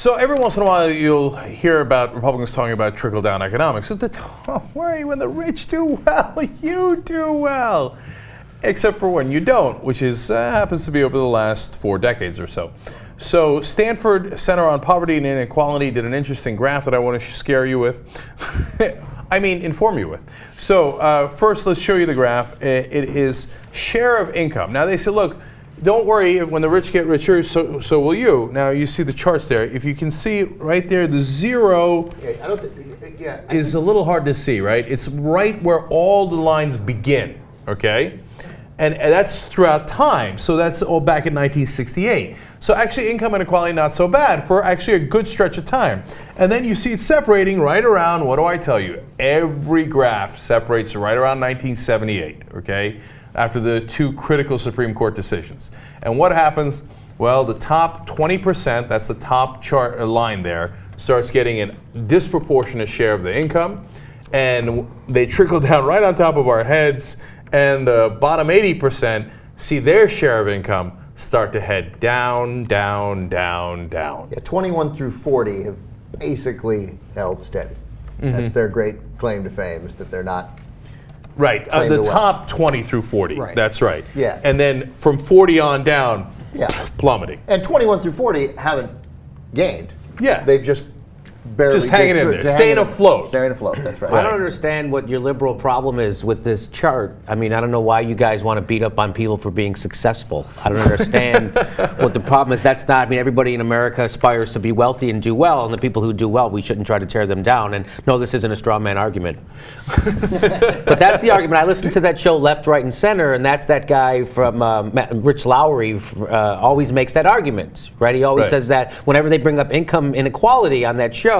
So every once in a while you'll hear about Republicans talking about trickle-down economics. So don't worry, when the rich do well, you do well. Except for when you don't, which is happens to be over the last 4 decades or so. So Stanford Center on Poverty and Inequality did an interesting graph that I want to scare you with. Inform you with. So first, let's show you the graph. It is share of income. Now they said, look, don't worry, when the rich get richer, so will you. Now you see the charts there. If you can see right there, the zero is a little hard to see, right? It's right where all the lines begin, okay? And that's throughout time, so that's all back in 1968. So actually income inequality not so bad for actually a good stretch of time. And then you see it separating right around, what do I tell you? Every graph separates right around 1978, okay? After the 2 critical Supreme Court decisions. And what happens? Well, the top 20%, that's the top chart line there, starts getting a disproportionate share of the income, and they trickle down right on top of our heads, and the bottom 80% see their share of income start to head down, down, down, down. Yeah, 21 through 40 have basically held steady. That's their great claim to fame, is that they're not. Right, the top 20 through 40, right. That's right. Yeah. And then from 40 on down, plummeting. And 21 through 40 haven't gained. Yeah. They've just barely. Just hanging in there, staying afloat. Staying afloat, that's right. I don't understand what your liberal problem is with this chart. I mean, I don't know why you guys want to beat up on people for being successful. I don't understand what the problem is. That's not, everybody in America aspires to be wealthy and do well, and the people who do well, we shouldn't try to tear them down. And no, this isn't a straw man argument. But that's the argument. I listened to that show Left, Right, and Center, and that's that guy from Rich Lowry always makes that argument, right? He always says that whenever they bring up income inequality on that show,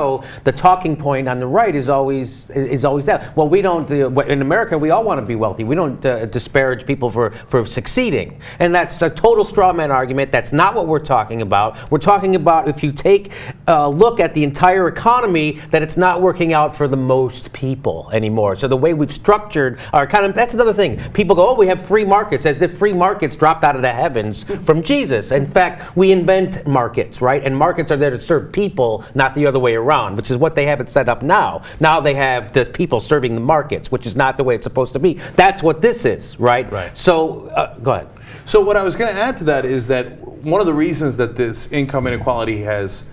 the talking point on the right is always that. Well, we don't, in America, we all want to be wealthy. We don't disparage people for succeeding. And that's a total straw man argument. That's not what we're talking about. We're talking about if you take a look at the entire economy, that it's not working out for the most people anymore. So the way we've structured our economy, that's another thing. People go, oh, we have free markets, as if free markets dropped out of the heavens from Jesus. In fact, we invent markets, right? And markets are there to serve people, not the other way around, which is what they have it set up now. Now they have this people serving the markets, which is not the way it's supposed to be. That's what this is, right? Right. So, go ahead. So what I was going to add to that is that one of the reasons that this income inequality has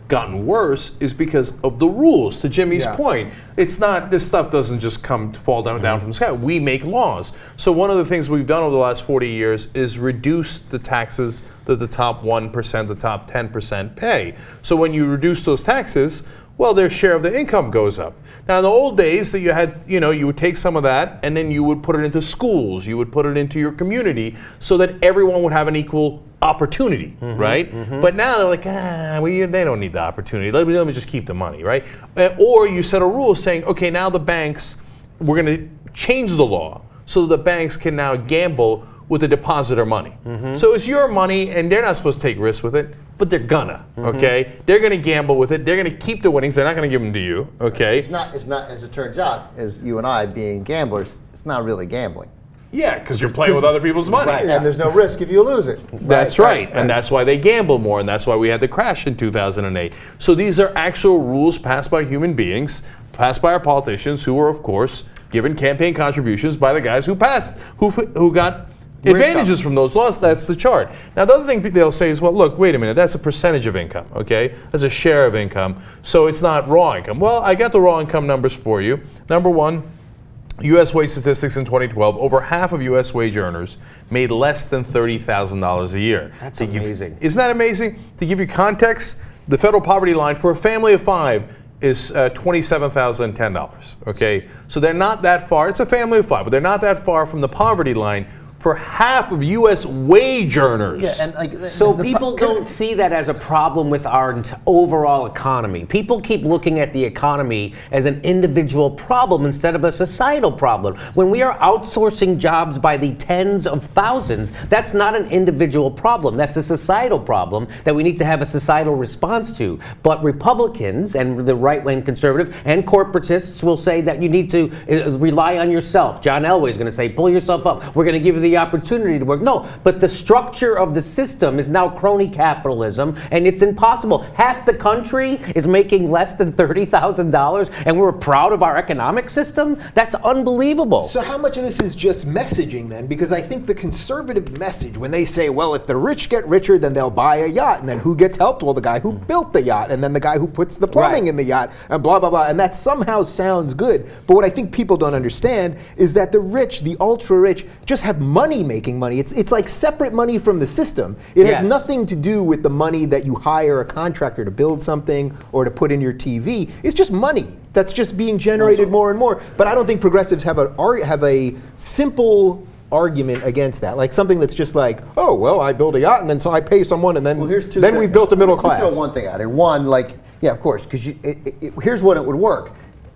gotten worse is because of the rules. To Jimmy's point, it's not, this stuff doesn't just fall down from the sky. We make laws. So one of the things we've done over the last 40 years is reduce the taxes that the top 1%, the top 10% pay. So when you reduce those taxes, well, their share of the income goes up. Now, in the old days, that you had, you would take some of that and then you would put it into schools, you would put it into your community so that everyone would have an equal opportunity, right? But now they're like, they don't need the opportunity. Let me just keep the money, right? Or you set a rule saying, okay, now the banks, we're going to change the law so the banks can now gamble with the depositor money. So it's your money, and they're not supposed to take risks with it, but they're gonna, okay? They're gonna gamble with it. They're gonna keep the winnings. They're not gonna give them to you, okay? It's not, as it turns out, as you and I being gamblers, it's not really gambling. Yeah, because you're playing with other people's money. Right. And there's no risk if you lose it. That's right. And that's why they gamble more, and that's why we had the crash in 2008. So these are actual rules passed by human beings, passed by our politicians, who were, of course, given campaign contributions by the guys who passed, who got advantages from those laws. That's the chart. Now, the other thing they'll say is, well, look, wait a minute, that's a percentage of income, okay? That's a share of income, so it's not raw income. Well, I got the raw income numbers for you. Number one, U.S. wage statistics in 2012, over half of U.S. wage earners made less than $30,000 a year. That's amazing. Isn't that amazing? To give you context, the federal poverty line for a family of 5 is $27,010, okay? So they're not that far. It's a family of 5, but they're not that far from the poverty line for half of U.S. wage earners. Yeah, and so people don't see that as a problem with our overall economy. People keep looking at the economy as an individual problem instead of a societal problem. When we are outsourcing jobs by the tens of thousands, that's not an individual problem. That's a societal problem that we need to have a societal response to. But Republicans and the right-wing conservative and corporatists will say that you need to rely on yourself. John Elway is going to say, pull yourself up. We're going to give you the the opportunity to work. No, but the structure of the system is now crony capitalism, and it's impossible. Half the country is making less than $30,000, and we're proud of our economic system? That's unbelievable. So how much of this is just messaging then? Because I think the conservative message, when they say, well, if the rich get richer, then they'll buy a yacht, and then who gets helped? Well, the guy who built the yacht, and then the guy who puts the plumbing in the yacht, and blah, blah, blah. And that somehow sounds good. But what I think people don't understand is that the rich, the ultra rich, just have money making money. It's like separate money from the system. It has nothing to do with the money that you hire a contractor to build something or to put in your TV. It's just money that's just being generated more and more. But I don't think progressives have a simple argument against that, like something that's just like, oh, well, I build a yacht and then so I pay someone and then we've built a middle class. Throw one thing out here. One, like, yeah, of course, because here's what it would work.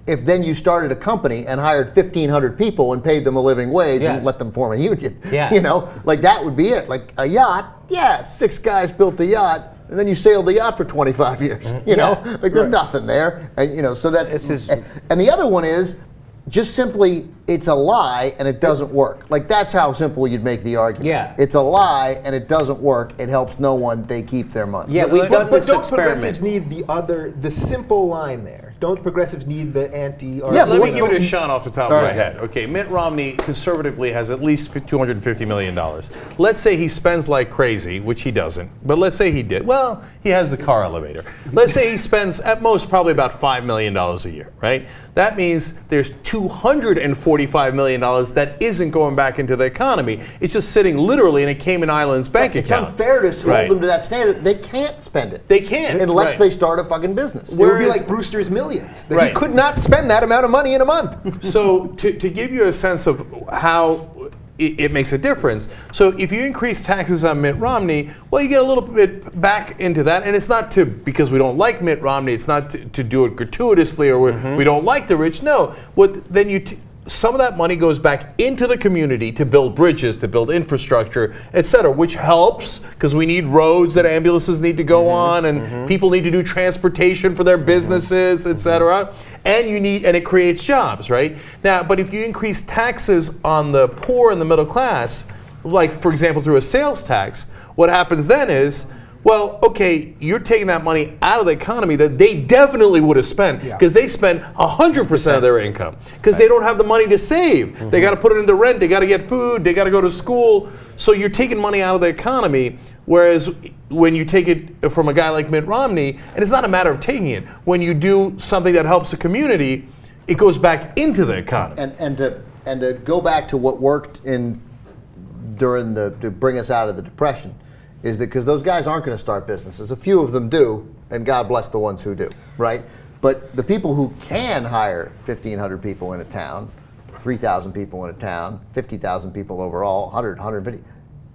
If then you started a company and hired 1,500 people and paid them a living wage and let them form a union, you know, like that would be it. Like a yacht, 6 guys built the yacht, and then you sailed the yacht for 25 years. You know, like there's nothing there, and you know, so that's. And the other one is just simply it's a lie and it doesn't work. Like that's how simple you'd make the argument. Yeah. It's a lie and it doesn't work. It helps no one. They keep their money. Yeah, we've done this don't experiment. Progressives need the simple line there? Don't progressives need the anti? Yeah, let me give it a shot off the top of my head. Okay, Mitt Romney conservatively has at least $250 million. Let's say he spends like crazy, which he doesn't, but let's say he did. Well, he has the car elevator. Let's say he spends at most probably about $5 million a year, right? That means there's $245 million that isn't going back into the economy. It's just sitting literally in a Cayman Islands bank account. It's unfair to hold them to that standard. They can't spend it. They can't. Unless they start a fucking business. It would be like Brewster's Millions. He could not spend that amount of money in a month. So to give you a sense of how it makes a difference. So if you increase taxes on Mitt Romney, well, you get a little bit back into that, and it's not because we don't like Mitt Romney. It's not to do it gratuitously or we don't like the rich. No, some of that money goes back into the community to build bridges, to build infrastructure, et cetera, which helps because we need roads that ambulances need to go on, and people need to do transportation for their businesses, et cetera. And it creates jobs, right? Now, but if you increase taxes on the poor and the middle class, like for example through a sales tax, what happens then is, well, okay, you're taking that money out of the economy that they definitely would have spent because they spend 100% of their income because they don't have the money to save. They got to put it into rent, they got to get food, they got to go to school. So you're taking money out of the economy, whereas when you take it from a guy like Mitt Romney, and it's not a matter of taking it, when you do something that helps the community, it goes back into the economy. And to go back to what worked to bring us out of the Depression, is that because those guys aren't going to start businesses. A few of them do, and God bless the ones who do, right? But the people who can hire 1,500 people in a town, 3,000 people in a town, 50,000 people overall, 100, 150,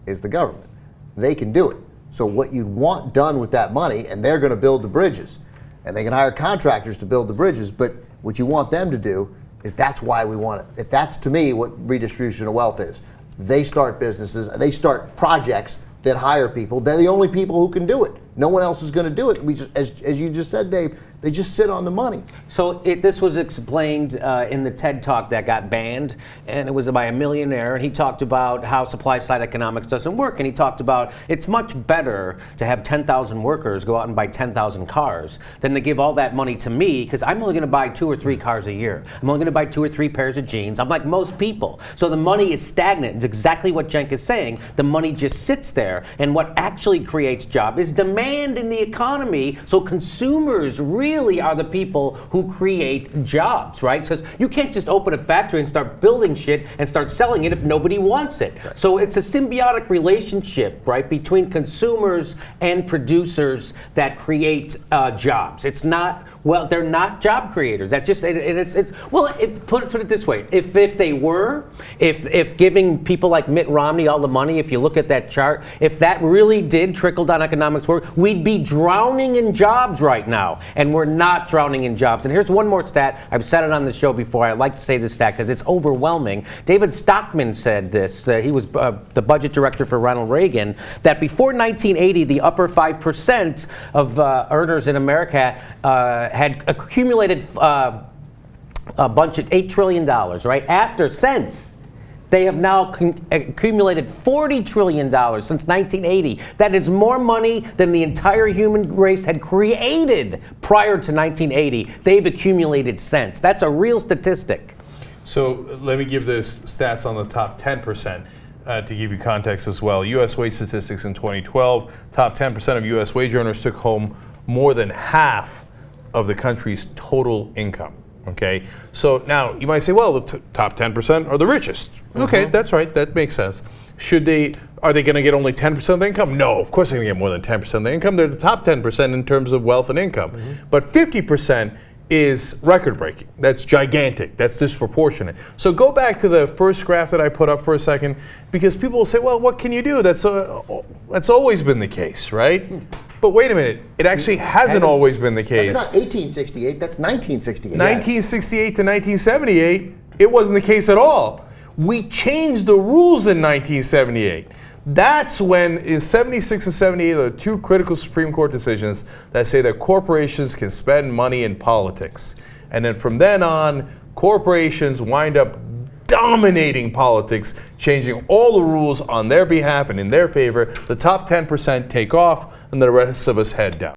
is the government. They can do it. So what you'd want done with that money, and they're going to build the bridges, and they can hire contractors to build the bridges, but what you want them to do is that's why we want it. If that's, to me, what redistribution of wealth is. They start businesses, they start projects that hire people. They're the only people who can do it. No one else is going to do it. As you just said, Dave, they just sit on the money. So this was explained in the TED Talk that got banned, and it was by a millionaire, and he talked about how supply-side economics doesn't work, and he talked about it's much better to have 10,000 workers go out and buy 10,000 cars than to give all that money to me, because I'm only going to buy 2 or 3 cars a year. I'm only going to buy 2 or 3 pairs of jeans. I'm like most people. So the money is stagnant. It's exactly what Cenk is saying. The money just sits there, and what actually creates job is demand in the economy, so consumers really are the people who create jobs, right? Because you can't just open a factory and start building shit and start selling it if nobody wants it. Right. So it's a symbiotic relationship, right, between consumers and producers that create jobs. It's not, well, they're not job creators. That just put it this way: if they were, if giving people like Mitt Romney all the money, if you look at that chart, if that really did trickle down economics work, we'd be drowning in jobs right now, and we're not drowning in jobs. And here's one more stat. I've said it on the show before. I like to say this stat because it's overwhelming. David Stockman said this. He was the budget director for Ronald Reagan. That before 1980, the upper 5% of earners in America had accumulated a bunch of $8 trillion. Right after, since They have now accumulated $40 trillion since 1980. That is more money than the entire human race had created prior to 1980. They've accumulated since. That's a real statistic. So let me give this stats on the top 10%. To give you context as well, U.S. wage statistics in 2012, top 10% of U.S. wage earners took home more than half of the country's total income. Okay, so now you might say, well, the top 10% are the richest. Okay, that's right, that makes sense. Are they going to get only 10% of the income? No, of course they're going to get more than 10% of the income. They're the top 10% in terms of wealth and income. But 50% is record-breaking. That's gigantic. That's disproportionate. So go back to the first graph that I put up for a second, because people will say, well, what can you do? That's always been the case, right? But wait a minute. It actually hasn't always been the case. That's not 1868. That's 1968. 1968 to 1978, it wasn't the case at all. We changed the rules in 1978. That's when, in 76 and 78, there are two critical Supreme Court decisions that say that corporations can spend money in politics. And then from then on, corporations wind up dominating politics, changing all the rules on their behalf and in their favor. The top 10% take off, and the rest of us head down.